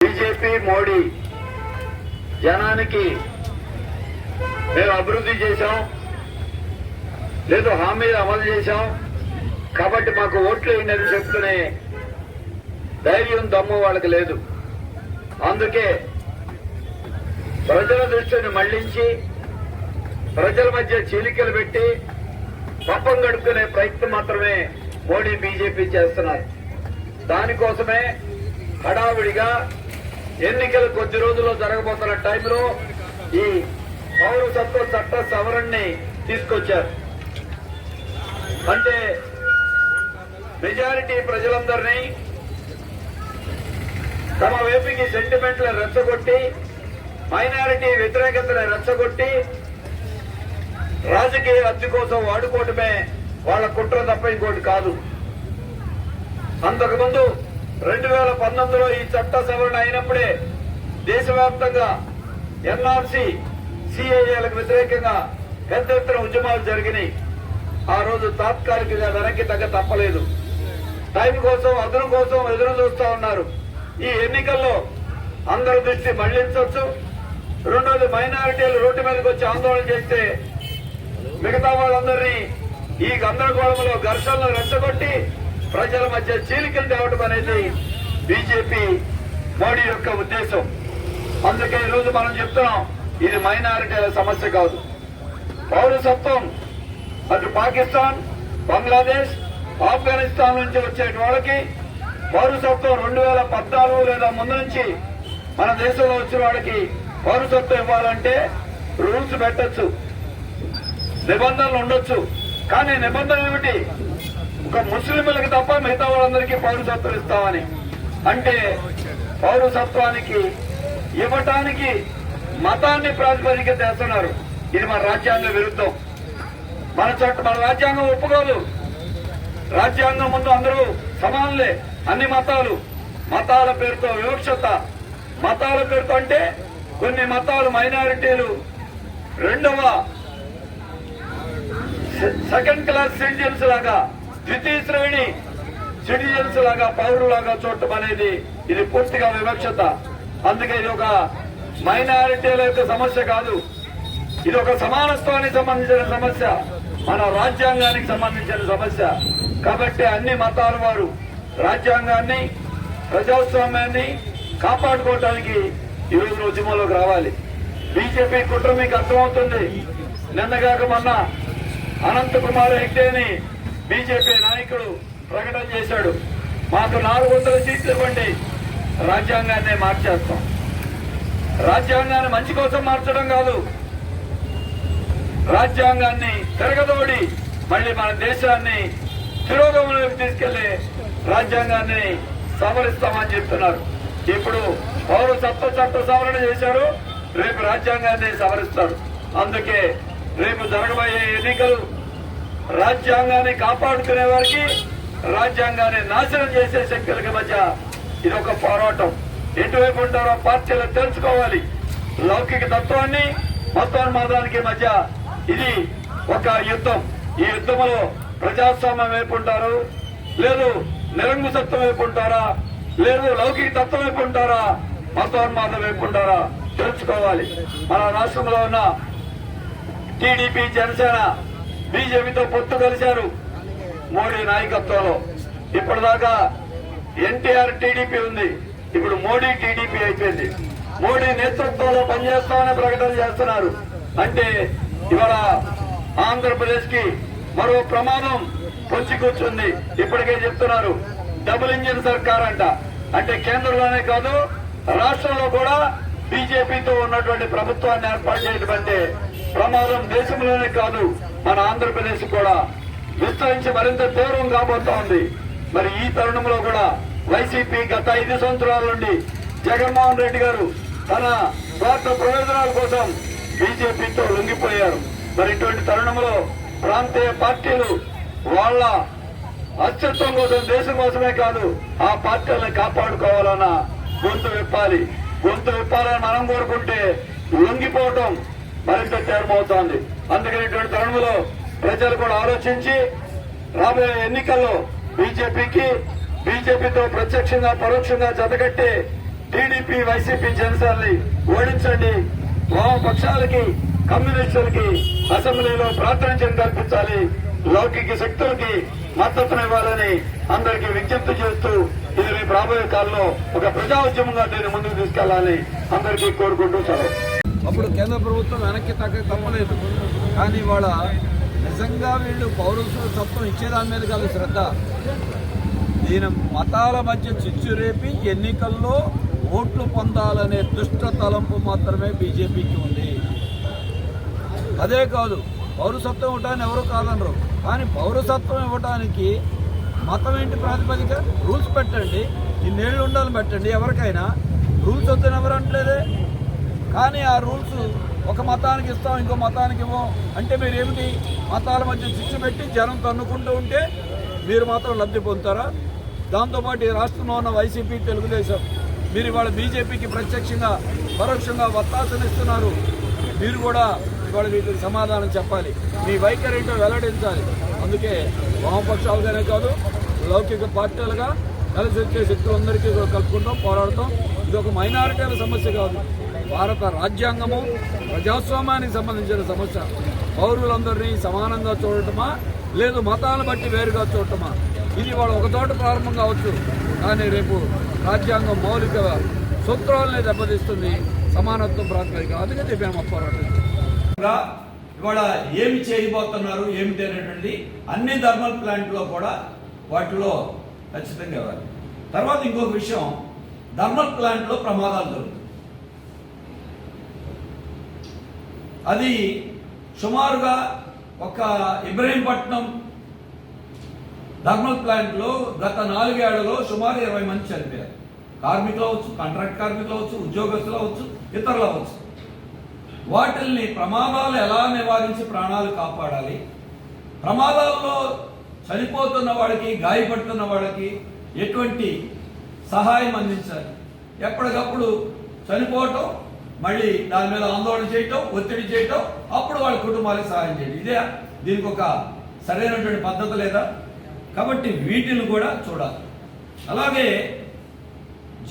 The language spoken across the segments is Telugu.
బీజేపీ మోడీ జనానికి మేము అభివృద్ధి చేశాం, లేదు హామీలు అమలు చేశాం కాబట్టి మాకు ఓట్లు వేయని చెప్తునే ధైర్యం దమ్ము వాళ్ళకి లేదు. అందుకే ప్రజల దృష్టిని మళ్లించి ప్రజల మధ్య చీలికలు పెట్టి పప్పం గడుపుకునే ప్రయత్నం మాత్రమే మోడీ బీజేపీ చేస్తున్నారు. దానికోసమే హడావిడిగా ఎన్నికలు కొద్ది రోజుల్లో జరగబోతున్న టైంలో ఈ పౌరసత్వ చట్ట సవరణని తీసుకొచ్చారు. అంటే మెజారిటీ ప్రజలందరినీ తమ వైపుకి సెంటిమెంట్లను రెచ్చగొట్టి మైనారిటీ వ్యతిరేకతను రెచ్చగొట్టి రాజకీయ లబ్ధి కోసం వాడుకోవటమే వాళ్ళ కుట్ర తప్ప ఇంకోటి కాదు. అంతకుముందు 2019లో ఈ చట్ట సవరణ అయినప్పుడే దేశవ్యాప్తంగా ఎన్ఆర్సీ సిఏఏలకు వ్యతిరేకంగా పెద్ద ఎత్తున ఉద్యమాలు జరిగినాయి. ఆ రోజు తాత్కాలికంగా వెనక్కి తప్పలేదు. టైం కోసం అదను కోసం ఎదురు చూస్తా ఉన్నారు. ఈ ఎన్నికల్లో అందరి దృష్టి మళ్లించవచ్చు. రెండోది మైనారిటీలు రోడ్డు మీదకి వచ్చి ఆందోళన చేస్తే మిగతా వాళ్ళందరినీ ఈ గందరగోళంలో ఘర్షణలు రెచ్చగొట్టి ప్రజల మధ్య చీలికలు తేవడం అనేది బీజేపీ మోడీ యొక్క ఉద్దేశం. అందుకే ఈరోజు మనం చెప్తున్నాం, ఇది మైనారిటీల సమస్య కాదు. పౌరసత్వం అటు పాకిస్తాన్, బంగ్లాదేశ్, ఆఫ్ఘనిస్తాన్ నుంచి వచ్చే వాళ్ళకి పౌరసత్వం 2014 లేదా ముందు నుంచి మన దేశంలో వచ్చిన వాళ్ళకి పౌరసత్వం ఇవ్వాలంటే రూల్స్ పెట్టచ్చు, నిబంధనలు ఉండొచ్చు. కానీ నిబంధన ఏమిటి? ఒక ముస్లింలకు తప్ప మిగతా వాళ్ళందరికీ పౌరసత్వం ఇస్తామని. అంటే పౌరసత్వానికి ఇవ్వటానికి మతాన్ని ప్రాతిపదిక చేస్తున్నారు. ఇది మన రాజ్యాంగ విరుద్ధం. మన రాజ్యాంగం ఒప్పుకోదు. రాజ్యాంగం ముందు అందరూ సమానులే. అన్ని మతాల పేరుతో వివక్షత, మతాల పేరుతో అంటే కొన్ని మతాలు మైనారిటీలు సెకండ్ క్లాస్ సిటిజన్స్ లాగా, ద్వితీయ శ్రేణి సిటిజన్స్ లాగా, పౌరులాగా చూడటం అనేది ఇది పూర్తిగా వివక్షత. అందుకే ఇది ఒక మైనారిటీల యొక్క సమస్య కాదు, ఇది ఒక సమానత్వానికి సంబంధించిన సమస్య, మన రాజ్యాంగానికి సంబంధించిన సమస్య. కాబట్టి అన్ని మతాల వారు రాజ్యాంగాన్ని, ప్రజాస్వామ్యాన్ని కాపాడుకోవటానికి ఈ రోజు ఉద్యమంలోకి రావాలి. బీజేపీ కుట్ర మీకు అర్థమవుతుంది. నిన్నగాక మొన్న అనంత్ కుమార్ హెగ్డేని బీజేపీ నాయకుడు ప్రకటన చేశాడు, మాకు 400 సీట్లు ఇవ్వండి, రాజ్యాంగాన్ని మార్చేస్తాం. రాజ్యాంగాన్ని మంచి కోసం మార్చడం కాదు, రాజ్యాంగాన్ని తిరగదోడి మళ్ళీ మన దేశాన్ని తిరోగమనంలోకి తీసుకెళ్లి రాజ్యాంగాన్ని సవరిస్తామని చెప్తున్నారు. ఇప్పుడు పౌరసత్వ చట్ట సవరణ చేశారు, రేపు రాజ్యాంగాన్ని సవరిస్తారు. అందుకే రేపు జరగబోయే ఎన్నికలు రాజ్యాంగాన్ని కాపాడుకునే వారికి, రాజ్యాంగాన్ని నాశనం చేసే శక్తులకి మధ్య ఇది ఒక పోరాటం. ఎటువైపు ఉంటారో పార్టీలు తెలుసుకోవాలి. లౌకిక తత్వాన్ని, మతోన్మాదానికి మధ్య ఇది ఒక యుద్ధం. ఈ యుద్ధంలో ప్రజాస్వామ్యం వైపు ఉంటారు, లేదు నిరంకుశత్వం వైపు ఉంటారా, లేదు లౌకిక తత్వం వైపు ఉంటారా, మతోన్మాదం వైపు ఉంటారా తెలుసుకోవాలి. మన రాష్ట్రంలో ఉన్న టీడీపీ, జనసేన బీజేపీతో పొత్తు కలిశారు మోడీ నాయకత్వంలో. ఇప్పటిదాకా ఎన్టీఆర్ టీడీపీ ఉంది, ఇప్పుడు మోడీ టీడీపీ అయిపోయింది. మోడీ నేతృత్వంలో పనిచేస్తామని ప్రకటన చేస్తున్నారు. అంటే ఇవాళ ఆంధ్రప్రదేశ్ కి మరో ప్రమాదం పొంచి కూర్చుంది. ఇప్పటికే చెప్తున్నారు డబుల్ ఇంజిన్ సర్కార్ అంట. అంటే కేంద్రంలోనే కాదు, రాష్ట్రంలో కూడా బీజేపీతో ఉన్నటువంటి ప్రభుత్వాన్ని ఏర్పాటు చేయడం అంటే ప్రమాదం దేశంలోనే కాదు, మన ఆంధ్రప్రదేశ్ కూడా విస్తరించి మరింత తీవ్రం కాబోతా ఉంది. మరి ఈ తరుణంలో కూడా వైసీపీ గత 5 సంవత్సరాల నుండి జగన్మోహన్ రెడ్డి గారు తన స్వార్థ ప్రయోజనాల కోసం బీజేపీతో లొంగిపోయారు. మరి ఇటువంటి తరుణంలో ప్రాంతీయ పార్టీలు వాళ్ళ అస్తిత్వం కోసం, దేశం కోసమే కాదు, ఆ పార్టీలను కాపాడుకోవాలన్న గొంతు విప్పాలని మనం కోరుకుంటే లొంగిపోవటం మరింత తీవ్రమవుతోంది. అందుకని ఇటువంటి తరుణంలో ప్రజలు కూడా ఆలోచించి రాబోయే ఎన్నికల్లో బీజేపీతో ప్రత్యక్షంగా పరోక్షంగా జతకట్టి టీడీపీ వైసీపీ జనసేనని ఓడించండి. వామపక్షాలకి కమ్యూనిస్టులకి అసెంబ్లీలో ప్రాతినిధ్యం కల్పించాలి. లౌకిక శక్తులకి మద్దతునివ్వాలని అందరికీ విజ్ఞప్తి చేస్తూ ఇది రేపు రాబోయే కాలంలో ఒక ప్రజా ఉద్యమంగా దీన్ని ముందుకు తీసుకెళ్లాలని అందరికీ కోరుకుంటూ సెలవు. అప్పుడు కేంద్ర ప్రభుత్వం వెనక్కి తప్పలేదు. కానీ ఇవాళ నిజంగా వీళ్ళు పౌరసత్వం ఇచ్చేదాని మీద కాదు శ్రద్ధ, దీని మతాల మధ్య చిచ్చు రేపి ఎన్నికల్లో ఓట్లు పొందాలనే దుష్ట తలంపు మాత్రమే బీజేపీకి ఉంది. అదే కాదు, పౌరసత్వం ఇవ్వటాన్ని ఎవరు కాదనరు. కానీ పౌరసత్వం ఇవ్వటానికి మతం ఏంటి ప్రాతిపదిక? రూల్స్ పెట్టండి, ఇన్నేళ్ళు ఉండాలని పెట్టండి. ఎవరికైనా రూల్స్ వద్దని ఎవరు అంటలేదే. కానీ ఆ రూల్స్ ఒక మతానికి ఇస్తాం, ఇంకో మతానికి ఇవ్వం అంటే మీరు ఏమిటి? మతాల మధ్య చిచ్చు పెట్టి జనం తన్నుకుంటూ ఉంటే మీరు మాత్రం లబ్ధి పొందుతారా? దాంతోపాటు ఈ రాష్ట్రంలో ఉన్న వైసీపీ, తెలుగుదేశం మీరు ఇవాళ బీజేపీకి ప్రత్యక్షంగా పరోక్షంగా వత్తాసనిస్తున్నారు. మీరు కూడా ఇవాళ వీటికి సమాధానం చెప్పాలి, మీ వైఖరి ఏంటో వెల్లడించాలి. అందుకే వామపక్షాలుగానే కాదు, లౌకిక పార్టీలుగా కలిసి వచ్చే శక్తులందరికీ కలుపుకుంటాం, పోరాడతాం. ఇది ఒక మైనారిటీల సమస్య కాదు, భారత రాజ్యాంగము ప్రజాస్వామ్యానికి సంబంధించిన సమస్య. పౌరులందరినీ సమానంగా చూడటమా, లేదు మతాలను బట్టి వేరుగా చూడటమా? ఇది వాళ్ళు ఒకచోట ప్రారంభం కావచ్చు, కానీ రేపు రాజ్యాంగం మౌలిక సూత్రాలనే దెబ్బతీస్తుంది. సమానత్వం ప్రాతిపదిక. అందుకే చెప్పాము పోరాటం. ఇవాళ ఏమి చేయబోతున్నారు ఏమిటి అనేటువంటి అన్ని థర్మల్ ప్లాంట్లో కూడా వాటిలో ఖచ్చితంగా ఇవ్వాలి. తర్వాత ఇంకొక విషయం, థర్మల్ ప్లాంట్లో ప్రమాదాలు జరుగుతాయి. అది సుమారుగా ఒక ఇబ్రహీంపట్నం థర్మల్ ప్లాంట్లో గత 4 ఏళ్లలో సుమారు 20 మంది చనిపోయారు. కార్మికులు అవచ్చు, కాంట్రాక్ట్ కార్మికులు అవచ్చు, ఉద్యోగస్తులు అవచ్చు, ఇతరులు అవచ్చు. వాటిల్ని ప్రమాదాలు ఎలా నివారించి ప్రాణాలు కాపాడాలి, ప్రమాదాల్లో చనిపోతున్న వాళ్ళకి, గాయపడుతున్న వాళ్ళకి ఎటువంటి సహాయం అందించాలి, ఎప్పటికప్పుడు చనిపోవటం, మళ్ళీ దాని మీద ఆందోళన చేయటం, ఒత్తిడి చేయటం, అప్పుడు వాళ్ళ కుటుంబాలకు సహాయం చేయడం, ఇదే దీనికి ఒక సరైనటువంటి పద్ధతి లేదా? కాబట్టి వీటిని కూడా చూడాలి. అలాగే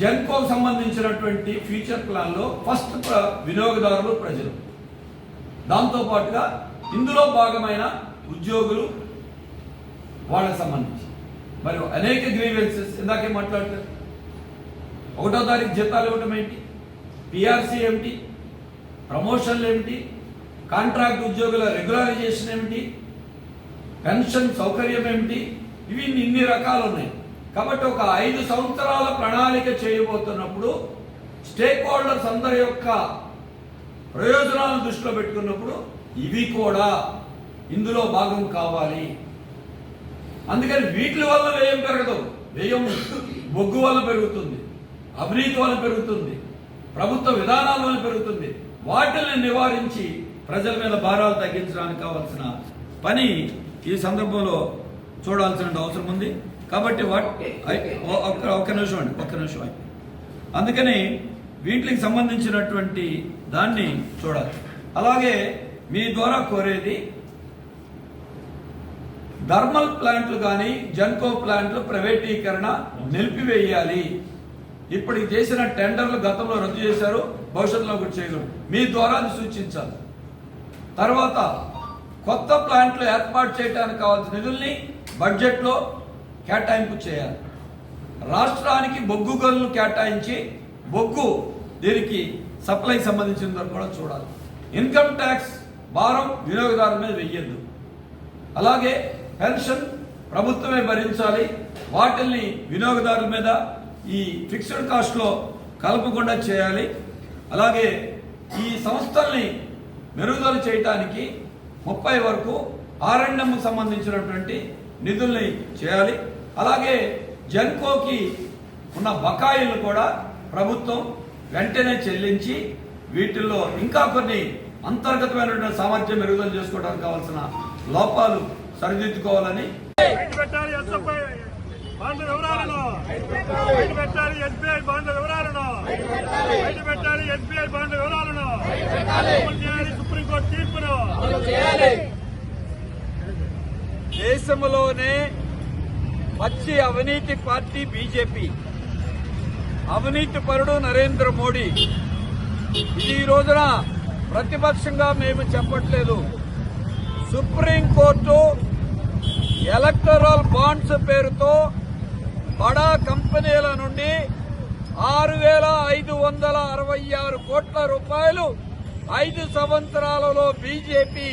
జెన్కోకు సంబంధించినటువంటి ఫ్యూచర్ ప్లాన్లో ఫస్ట్ వినియోగదారులు ప్రజలు, దాంతోపాటుగా ఇందులో భాగమైన ఉద్యోగులు, వాళ్ళకి సంబంధించి మరి అనేక గ్రీవెన్సెస్ ఇందాకే మాట్లాడతారు. 1వ తారీఖు జీతాలు ఇవ్వటం ఏంటి, పిఆర్సీ ఏమిటి, ప్రమోషన్లు ఏమిటి, కాంట్రాక్ట్ ఉద్యోగుల రెగ్యులరైజేషన్ ఏమిటి, పెన్షన్ సౌకర్యం ఏమిటి, ఇవి ఇన్ని రకాలు ఉన్నాయి. కాబట్టి ఒక 5 సంవత్సరాల ప్రణాళిక చేయబోతున్నప్పుడు స్టేక్ హోల్డర్స్ అందరి యొక్క ప్రయోజనాలను దృష్టిలో పెట్టుకున్నప్పుడు ఇవి కూడా ఇందులో భాగం కావాలి. అందుకని వీటి వల్ల వ్యయం పెరగదు, వ్యయం బొగ్గు వల్ల పెరుగుతుంది, అవినీతి వల్ల పెరుగుతుంది, ప్రభుత్వ విధానాల వల్ల పెరుగుతుంది. వాటిని నివారించి ప్రజల మీద భారాలు తగ్గించడానికి కావాల్సిన పని ఈ సందర్భంలో చూడాల్సిన అవసరం ఉంది. కాబట్టి ఒక్క నిమిషం అందుకని వీటికి సంబంధించినటువంటి దాన్ని చూడాలి. అలాగే మీ ద్వారా కోరేది థర్మల్ ప్లాంట్లు కానీ జెన్కో ప్లాంట్లు ప్రైవేటీకరణ నిలిపివేయాలి. ఇప్పటికి చేసిన టెండర్లు గతంలో రద్దు చేశారు, భవిష్యత్తులో కూడా చేయగలరు. మీ ద్వారా అది సూచించాలి. తర్వాత కొత్త ప్లాంట్లు ఏర్పాటు చేయడానికి కావాల్సిన నిధుల్ని బడ్జెట్లో కేటాయింపు చేయాలి. రాష్ట్రానికి బొగ్గు గనులు కేటాయించి బొగ్గు దీనికి సప్లై సంబంధించిన వరకు కూడా చూడాలి. ఇన్కమ్ ట్యాక్స్ భారం వినియోగదారుల మీద వెయ్యొద్దు. అలాగే పెన్షన్ ప్రభుత్వమే భరించాలి, వాటిల్ని వినియోగదారుల మీద ఈ ఫిక్స్డ్ కాస్ట్లో కలపకుండా చేయాలి. అలాగే ఈ సంస్థల్ని మెరుగుదల చేయడానికి 30 వరకు R&M సంబంధించినటువంటి నిధుల్ని చేయాలి. అలాగే జెన్కోకి ఉన్న బకాయిలు కూడా ప్రభుత్వం వెంటనే చెల్లించి వీటిల్లో ఇంకా కొన్ని అంతర్గతమైనటువంటి సామర్థ్యం మెరుగుదల చేసుకోవడానికి కావాల్సిన లోపాలు సరిదిద్దుకోవాలని సుప్రీంకోర్టు తీర్పును దేశంలోనే పచ్చి అవినీతి పార్టీ బీజేపీ అవినీతి పరుడు నరేంద్ర మోడీ. ఇది ఈ రోజున ప్రతిపక్షంగా మేము చెప్పట్లేదు. సుప్రీంకోర్టు ఎలక్టరల్ బాండ్స్ పేరుతో బడా కంపెనీల నుండి 6,566 కోట్ల రూపాయలు 5 సంవత్సరాలలో బీజేపీ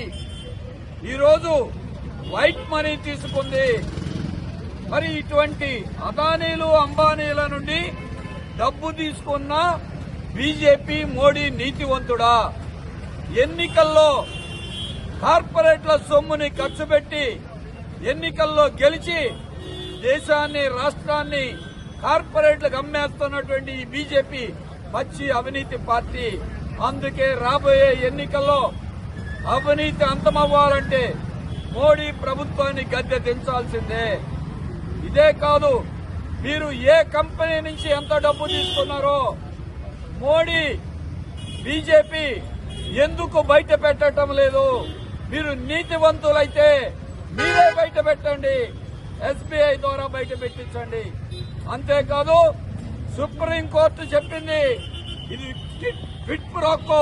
ఈరోజు వైట్ మనీ తీసుకుంది. మరి ఇటువంటి అదానీలు అంబానీల నుండి డబ్బు తీసుకున్న బీజేపీ మోడీ నీతివంతుడా? ఎన్నికల్లో కార్పొరేట్ల సొమ్ముని ఖర్చు పెట్టి ఎన్నికల్లో గెలిచి దేశాన్ని రాష్ట్రాన్ని కార్పొరేట్లకు అమ్మేస్తున్నటువంటి ఈ బీజేపీ పచ్చి అవినీతి పార్టీ. అందుకే రాబోయే ఎన్నికల్లో అవినీతి అంతమవ్వాలంటే మోడీ ప్రభుత్వాన్ని గద్దె దించాల్సిందే. ఇదే కాదు, మీరు ఏ కంపెనీ నుంచి ఎంత డబ్బు తీసుకున్నారో మోడీ బీజేపీ ఎందుకు బయట పెట్టడం లేదు? మీరు నీతివంతులైతే మీరే బయట పెట్టండి, ఎస్బీఐ ద్వారా బయట పెట్టించండి. అంతేకాదు, సుప్రీంకోర్టు చెప్పింది ఇది ఫిట్ ప్రోకో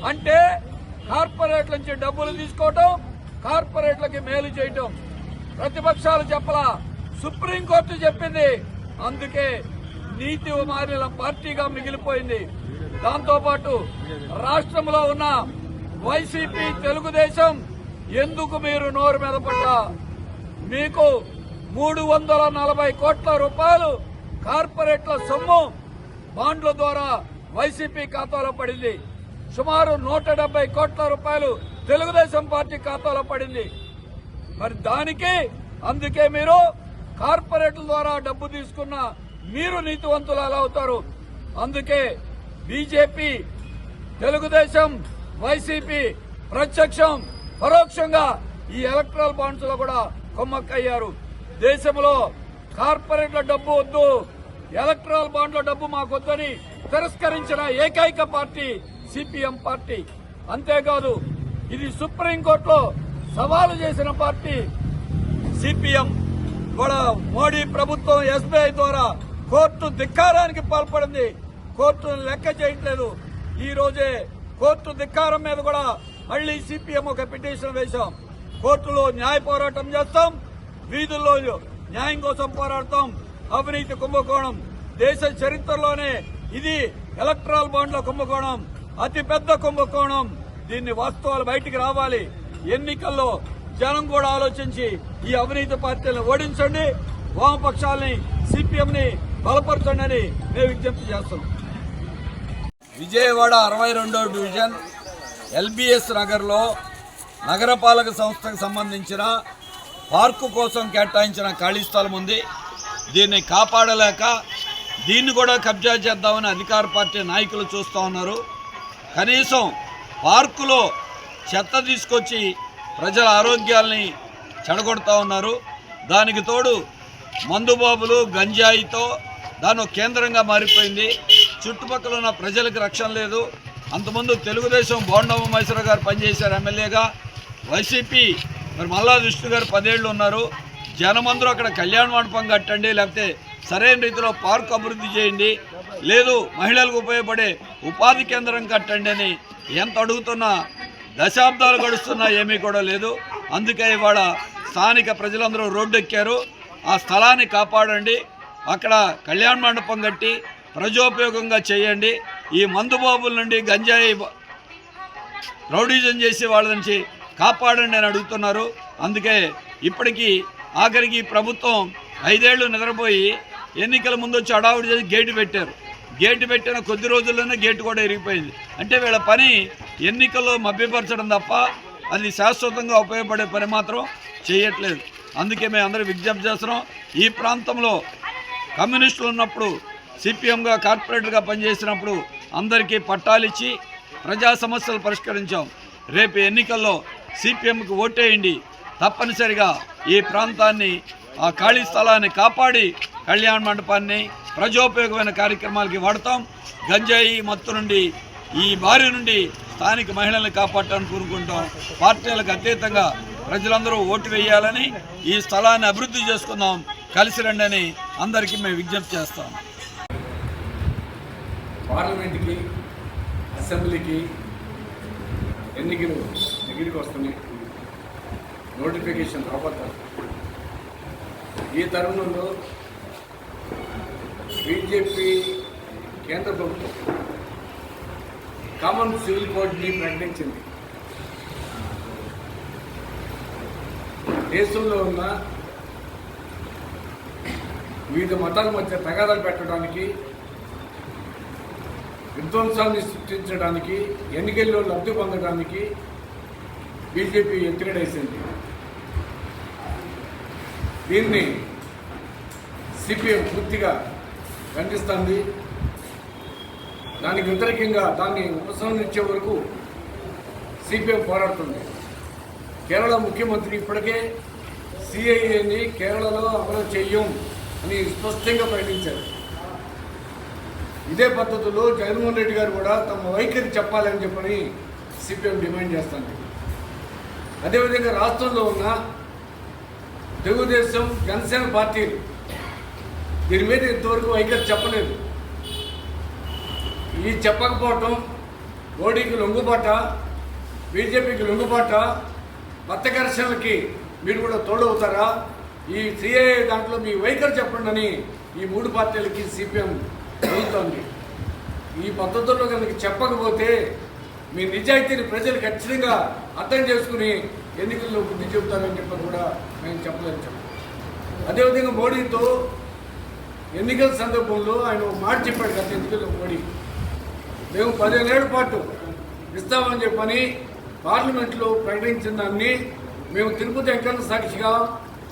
అంటే కార్పొరేట్ల నుంచి డబ్బులు తీసుకోవటం, కార్పొరేట్లకి మేలు చేయటం. ప్రతిపక్షాలు చెప్పలా, సుప్రీంకోర్టు చెప్పింది. అందుకే నీతి మారిన పార్టీగా మిగిలిపోయింది. దాంతోపాటు రాష్ట్రంలో ఉన్న వైసీపీ తెలుగుదేశం ఎందుకు మీరు నోరు మెదపడ్డా? మీకు 340 కోట్ల రూపాయలు కార్పొరేట్ల సొమ్ము బాండ్ల ద్వారా వైసీపీ ఖాతాలో పడింది. సుమారు 170 కోట్ల రూపాయలు తెలుగుదేశం పార్టీ ఖాతాలో పడింది. మరి దానికి అందుకే మీరు కార్పొరేట్ల ద్వారా డబ్బు తీసుకున్న మీరు నీతివంతులు ఎలా అవుతారు? అందుకే బీజేపీ, తెలుగుదేశం, వైసీపీ ప్రత్యక్షం పరోక్షంగా ఈ ఎలక్ట్రల్ బాండ్స్ లో కూడా కొమ్మక్కయ్యారు. దేశంలో కార్పొరేట్ల డబ్బు వద్దు, ఎలక్ట్రల్ బాండ్ల డబ్బు మాకొద్దని తిరస్కరించిన ఏకైక పార్టీ సిపిఎం పార్టీ. అంతేకాదు, ఇది సుప్రీంకోర్టులో సవాలు చేసిన పార్టీ సిపిఎం. కూడా మోడీ ప్రభుత్వం ఎస్బీఐ ద్వారా కోర్టు ధిక్కారానికి పాల్పడింది. కోర్టును లెక్క చేయట్లేదు. ఈ రోజే కోర్టు ధిక్కారం మీద కూడా మళ్లీ సిపిఎం ఒక పిటిషన్ వేశాం. కోర్టులో న్యాయ పోరాటం చేస్తాం, వీధుల్లో న్యాయం కోసం పోరాడతాం. అవినీతి కుంభకోణం దేశ చరిత్రలోనే ఇది ఎలక్ట్రల్ బాండ్ల కుంభకోణం, అతిపెద్ద కుంభకోణం. దీన్ని వాస్తవాలు బయటికి రావాలి. ఎన్నికల్లో జనం కూడా ఆలోచించి ఈ అవినీతి పార్టీలను ఓడించండి, వామపక్షాలని సిపిఎం ని బలపరచండి అని మేము విజ్ఞప్తి చేస్తున్నాం. విజయవాడ 62వ డివిజన్ ఎల్బీఎస్ నగర్లో నగరపాలక సంస్థకు సంబంధించిన పార్కు కోసం కేటాయించిన ఖాళీ స్థలం ఉంది. దీన్ని కాపాడలేక దీన్ని కూడా కబ్జా చేద్దామని అధికార పార్టీ నాయకులు చూస్తూ ఉన్నారు. కనీసం పార్కులో చెత్త తీసుకొచ్చి ప్రజల ఆరోగ్యాల్ని చెడగొడతా ఉన్నారు. దానికి తోడు మందుబాబులు గంజాయితో దాని కేంద్రంగా మారిపోయింది. చుట్టుపక్కల ఉన్న ప్రజలకు రక్షణ లేదు. అంతకుముందు తెలుగుదేశం బోండమ్మ మైసూర్ గారు పనిచేశారు ఎమ్మెల్యేగా. వైసీపీ మరి మల్లా విష్ణు గారు 10 ఏళ్ళు ఉన్నారు. జనమందరూ అక్కడ కళ్యాణ మండపం కట్టండి, లేకపోతే సరైన రీతిలో పార్కు అభివృద్ధి చేయండి, లేదు మహిళలకు ఉపయోగపడే ఉపాధి కేంద్రం కట్టండి అని ఎంత అడుగుతున్నా దశాబ్దాలు గడుస్తున్నా ఏమీ కూడా లేదు. అందుకే ఇవాళ స్థానిక ప్రజలందరూ రోడ్డెక్కారు. ఆ స్థలాన్ని కాపాడండి, అక్కడ కళ్యాణ మండపం కట్టి ప్రజోపయోగంగా చేయండి. ఈ మందుబాబుల నుండి గంజాయి రౌడీజం చేసే వాళ్ళ నుంచి కాపాడండి అని అడుగుతున్నారు. అందుకే ఇప్పటికీ ఆఖరికి ప్రభుత్వం 5 ఏళ్లు నిద్రపోయి ఎన్నికల ముందు వచ్చి అడావుడి చేసి గేటు పెట్టారు. గేటు పెట్టిన కొద్ది రోజుల్లోనే గేటు కూడా ఇరిగిపోయింది. అంటే వీళ్ళ పని ఎన్నికల్లో మభ్యపరచడం తప్ప అది శాశ్వతంగా ఉపయోగపడే పని మాత్రం చేయట్లేదు. అందుకే మేము అందరూ విజ్ఞప్తి చేస్తున్నాం. ఈ ప్రాంతంలో కమ్యూనిస్టులు ఉన్నప్పుడు సిపిఎంగా కార్పొరేటర్గా పనిచేసినప్పుడు అందరికీ పట్టాలిచ్చి ప్రజా సమస్యలు పరిష్కరించాం. రేపు ఎన్నికల్లో సిపిఎంకి ఓటేయండి. తప్పనిసరిగా ఈ ప్రాంతాన్ని, ఆ ఖాళీ స్థలాన్ని కాపాడి కళ్యాణ మండపాన్ని ప్రజోపయోగమైన కార్యక్రమాలకి వాడతాం. గంజాయి మత్తు నుండి, ఈ బారి నుండి స్థానిక మహిళల్ని కాపాడటానికి కోరుకుంటాం. పార్టీలకు అతీతంగా ప్రజలందరూ ఓటు వేయాలని, ఈ స్థలాన్ని అభివృద్ధి చేసుకుందాం, కలిసి రండి అని అందరికీ మేము విజ్ఞప్తి చేస్తాం. పార్లమెంట్కి అసెంబ్లీకి ఎన్నికలు దగ్గరికి వస్తున్నాయి, నోటిఫికేషన్ రాబోతారు. ఈ తరుణంలో బీజేపీ కేంద్ర ప్రభుత్వం కామన్ సివిల్ కోడ్ని ప్రకటించింది. దేశంలో ఉన్న వివిధ మతాల మధ్య తగాదాలు పెట్టడానికి, విధ్వంసాన్ని సృష్టించడానికి, ఎన్నికల్లో లబ్ధి పొందడానికి బీజేపీ ఎత్తుగడేసింది. దీన్ని సిపిఎం పూర్తిగా ఖండిస్తుంది. దానికి వ్యతిరేకంగా దాన్ని ఉపసంహరించే వరకు సిపిఎం పోరాడుతుంది. కేరళ ముఖ్యమంత్రి ఇప్పటికే సిఐఏని కేరళలో అమలు చెయ్యం అని స్పష్టంగా ప్రకటించారు. ఇదే పద్ధతిలో జగన్మోహన్ రెడ్డి గారు కూడా తమ వైఖరి చెప్పాలని చెప్పని సిపిఎం డిమాండ్ చేస్తుంది. అదేవిధంగా రాష్ట్రంలో ఉన్న తెలుగుదేశం, జనసేన పార్టీలు దీని మీద ఇంతవరకు వైఖరి చెప్పలేదు. ఈ చెప్పకపోవటం మోడీకి లొంగుబాట, బీజేపీకి లొంగుబాట, మత ఘర్షణలకి మీరు కూడా తోడవుతారా? ఈ సిఏఏ దాంట్లో మీ వైఖరి చెప్పండి అని ఈ మూడు పార్టీలకి సిపిఎం అడుగుతోంది. ఈ పద్ధతుల్లో కనుక చెప్పకపోతే మీ నిజాయితీని ప్రజలు ఖచ్చితంగా అర్థం చేసుకుని ఎన్నికల్లో బుద్ధి చెబుతారని చెప్పని కూడా మేము చెప్పలేము. అదేవిధంగా మోడీతో ఎన్నికల సందర్భంలో ఆయన ఒక మాట చెప్పాడు. గత ఎన్నికల్లో మోడీ మేము 15 ఏళ్ల పాటు ఇస్తామని చెప్పని పార్లమెంట్లో ప్రకటించిన దాన్ని మేము తిరుపతి వెంకన్న సాక్షిగా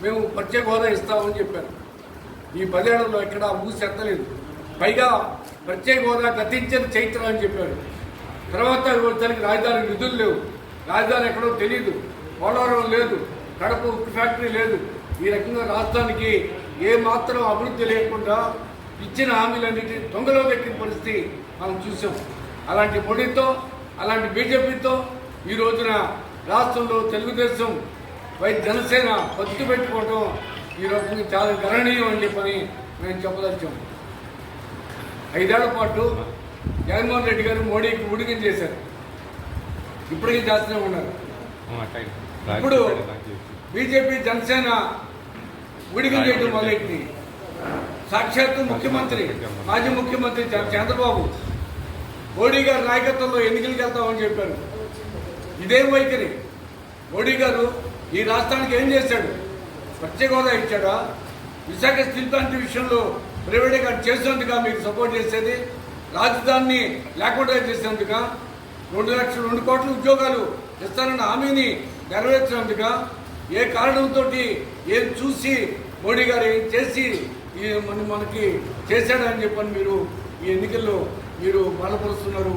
మేము ప్రత్యేక హోదా ఇస్తామని చెప్పారు. ఈ 10 ఏళ్లలో ఎక్కడ ఊసి ఎత్తలేదు. పైగా ప్రత్యేక హోదా గతించిన చైత్ర అని చెప్పారు. తర్వాత తనకి రాజధాని నిధులు లేవు, రాజధాని ఎక్కడో తెలియదు, పోలవరం లేదు, కడప ఉక్కు ఫ్యాక్టరీ లేదు. ఈ రకంగా రాష్ట్రానికి ఏ మాత్రం అభివృద్ధి లేకుండా ఇచ్చిన హామీలన్నిటి దొంగలో దక్కిన పరిస్థితి మనం చూసాం. అలాంటి మోడీతో, అలాంటి బీజేపీతో ఈ రోజున రాష్ట్రంలో తెలుగుదేశం జనసేన పొత్తు పెట్టుకోవడం ఈ రకంగా చాలా గణనీయం అని చెప్పని మేము చెప్పదలిచాం. 5 ఏళ్ల పాటు జగన్మోహన్ రెడ్డి గారు మోడీకి ఉడిగం చేశారు, ఇప్పటికీ చేస్తూనే ఉన్నారు. ఇప్పుడు బీజేపీ, జనసేన ఉడిగం చేయడం మొదలెట్టింది. సాక్షాత్తు ముఖ్యమంత్రి, మాజీ ముఖ్యమంత్రి చంద్రబాబు మోడీ గారి నాయకత్వంలో ఎన్నికలకు వెళ్తామని చెప్పారు. ఇదేం వైఖరి? మోడీ గారు ఈ రాష్ట్రానికి ఏం చేశాడు? ప్రత్యేక హోదా ఇచ్చాడా? విశాఖ స్టీల్ ప్లాంట్ విషయంలో ప్రైవేట్గా చేసినందుగా మీకు సపోర్ట్ చేసేది? రాజధానిని లేకుండా చేసినందుక? 2 కోట్ల ఉద్యోగాలు ఇస్తానన్న హామీని నెరవేర్చినందుక? ఏ కారణంతో ఏం చూసి మోడీ గారు ఏం చేసి మనకి చేశాడని చెప్పని మీరు ఈ ఎన్నికల్లో మీరు బలపరుస్తున్నారు,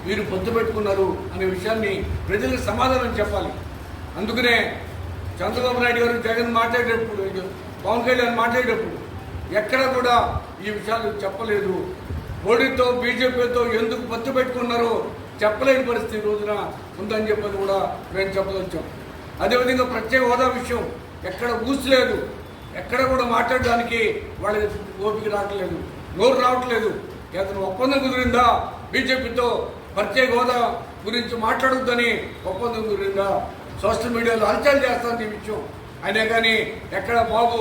మీరు పొత్తు పెట్టుకున్నారు అనే విషయాన్ని ప్రజలకు సమాధానం చెప్పాలి. అందుకనే చంద్రబాబు నాయుడు గారు జగన్ మాట్లాడేటప్పుడు, పవన్ కళ్యాణ్ మాట్లాడేటప్పుడు ఎక్కడ కూడా ఈ విషయాలు చెప్పలేదు. మోడీతో, బీజేపీతో ఎందుకు పొత్తు పెట్టుకున్నారో చెప్పలేని పరిస్థితి రోజున ఉందని చెప్పని కూడా మేము చెప్పదలిచాం. అదేవిధంగా ప్రత్యేక హోదా విషయం ఎక్కడ ఊసలేదు, ఎక్కడ కూడా మాట్లాడడానికి వాళ్ళకి ఓపిక రావట్లేదు, నోరు రావట్లేదు. ఏదైనా ఒప్పందం కుదిరిందా బీజేపీతో? ప్రత్యేక హోదా గురించి మాట్లాడొద్దని ఒప్పందం కుదిరిందా? సోషల్ మీడియాలో హల్చల్ చేస్తుంది ఈ విషయం. అయినా కానీ ఎక్కడ బాబు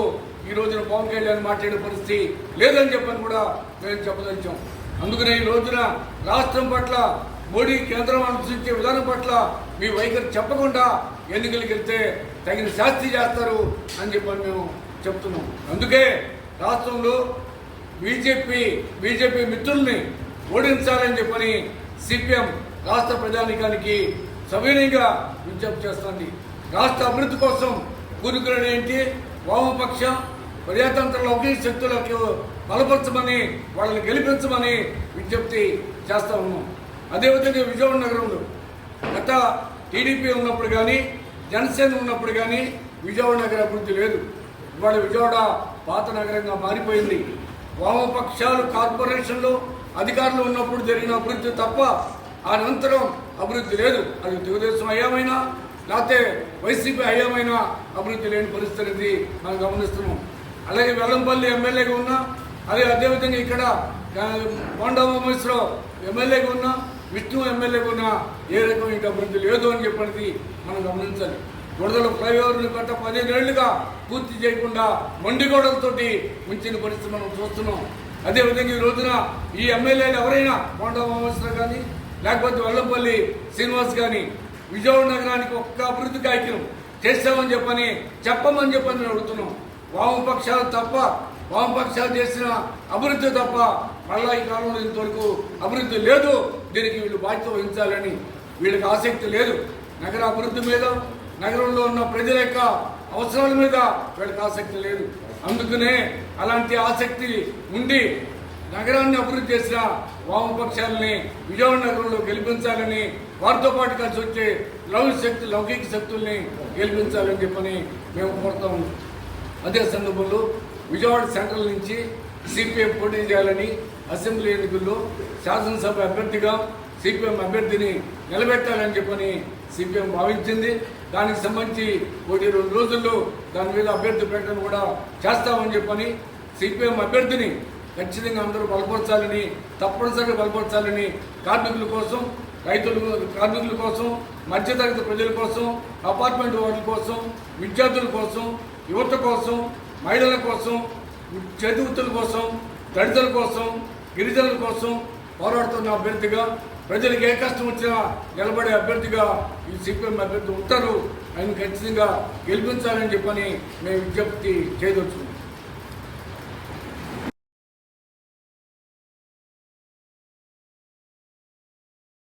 ఈ రోజున పవన్ కళ్యాణ్ మాట్లాడే పరిస్థితి లేదని చెప్పని కూడా మేము చెప్పదలిచాం. అందుకనే ఈ రోజున రాష్ట్రం పట్ల, మోడీ కేంద్రం అనుసరించే విధానం పట్ల మీ వైఖరి చెప్పకుండా ఎన్నికలకు వెళ్తే తగిన శాస్తి చేస్తారు అని చెప్పని మేము చెప్తున్నాం. అందుకే రాష్ట్రంలో బీజేపీ మిత్రుల్ని ఓడించాలని చెప్పని సిపిఎం రాష్ట్ర ప్రజానికానికి సవినయంగా విజ్ఞప్తి చేస్తుంది. రాష్ట్ర అభివృద్ధి కోసం కూరుకునేంటి వామపక్ష ప్రజాతంత్ర లౌకిక శక్తులకు బలపరచమని, వాళ్ళని గెలిపించమని విజ్ఞప్తి చేస్తూ ఉన్నాం. అదేవిధంగా విజయవాడ నగరంలో గత టీడీపీ ఉన్నప్పుడు కానీ, జనసేన ఉన్నప్పుడు కానీ విజయవాడ నగర అభివృద్ధి లేదు. ఇవాళ విజయవాడ పాత నగరంగా మారిపోయింది. వామపక్షాలు కార్పొరేషన్లో అధికారులు ఉన్నప్పుడు జరిగిన అభివృద్ధి తప్ప అనంతరం అభివృద్ధి లేదు. అది తెలుగుదేశం హయామైనా లేకపోతే వైసీపీ హయామైనా అభివృద్ధి లేని పరిస్థితి మనం గమనిస్తున్నాం. అలాగే వెల్లంపల్లి ఎమ్మెల్యేగా ఉన్నా, అదేవిధంగా ఇక్కడ బొండా ఉమేశ్వరరావు ఎమ్మెల్యేగా ఉన్నా, విష్ణు ఎమ్మెల్యేగా ఉన్నా ఏ రకమైన అభివృద్ధి లేదు అని చెప్పనేది మనం గమనించాలి. వరదల ఫ్లైఓవర్ని గట్ట 15 ఏళ్లుగా పూర్తి చేయకుండా మొండిగోడలతోటి ఉంచిన పరిస్థితి మనం చూస్తున్నాం. అదేవిధంగా ఈ రోజున ఈ ఎమ్మెల్యేలు ఎవరైనా బొండా ఉమేశ్వరరావు కానీ లేకపోతే వెల్లంపల్లి శ్రీనివాస్ కానీ విజయవాడ నగరానికి ఒక్క అభివృద్ధి కార్యక్రమం చేస్తామని చెప్పమని చెప్పని అడుగుతున్నాం. వామపక్షాలు చేసిన అభివృద్ధి తప్ప మళ్ళా ఈ కాలంలో ఇంతవరకు అభివృద్ధి లేదు. దీనికి వీళ్ళు బాధ్యత వహించాలని వీళ్ళకి ఆసక్తి లేదు. నగర అభివృద్ధి మీద, నగరంలో ఉన్న ప్రజల యొక్క అవసరాల మీద వీళ్ళకి ఆసక్తి లేదు. అందుకనే అలాంటి ఆసక్తి ఉండి నగరాన్ని అభివృద్ధి చేసిన వామపక్షాలని విజయవాడ నగరంలో గెలిపించాలని, వారితో పాటు కలిసి వచ్చే లౌకిక శక్తుల్ని గెలిపించాలని చెప్పని మేము కోరుతాం. అదే సందర్భంలో విజయవాడ సెంట్రల్ నుంచి సిపిఎం పోటీ చేయాలని అసెంబ్లీ ఎన్నికల్లో శాసనసభ అభ్యర్థిగా సిపిఎం అభ్యర్థిని నిలబెట్టాలని చెప్పని సిపిఎం భావించింది. దానికి సంబంధించి 1-2 రోజుల్లో దాని మీద అభ్యర్థి ప్రకటన కూడా చేస్తామని చెప్పని సిపిఎం అభ్యర్థిని ఖచ్చితంగా అందరూ బలపరచాలని, తప్పనిసరిగా బలపరచాలని, కార్మికుల కోసం, కార్మికుల కోసం, మధ్యతరగతి ప్రజల కోసం, అపార్ట్మెంట్ వార్డుల కోసం, విద్యార్థుల కోసం, యువత కోసం, మహిళల కోసం, చేతివృత్తుల కోసం, దళితుల కోసం, గిరిజనుల కోసం పోరాడుతున్న అభ్యర్థిగా, ప్రజలకు ఏ కష్టం వచ్చినా నిలబడే అభ్యర్థిగా ఈ సిపిఎం అభ్యర్థి ఉంటారు. ఆయన ఖచ్చితంగా గెలిపించాలని చెప్పని మేము విజ్ఞప్తి చేయదలుచుకుంటాం.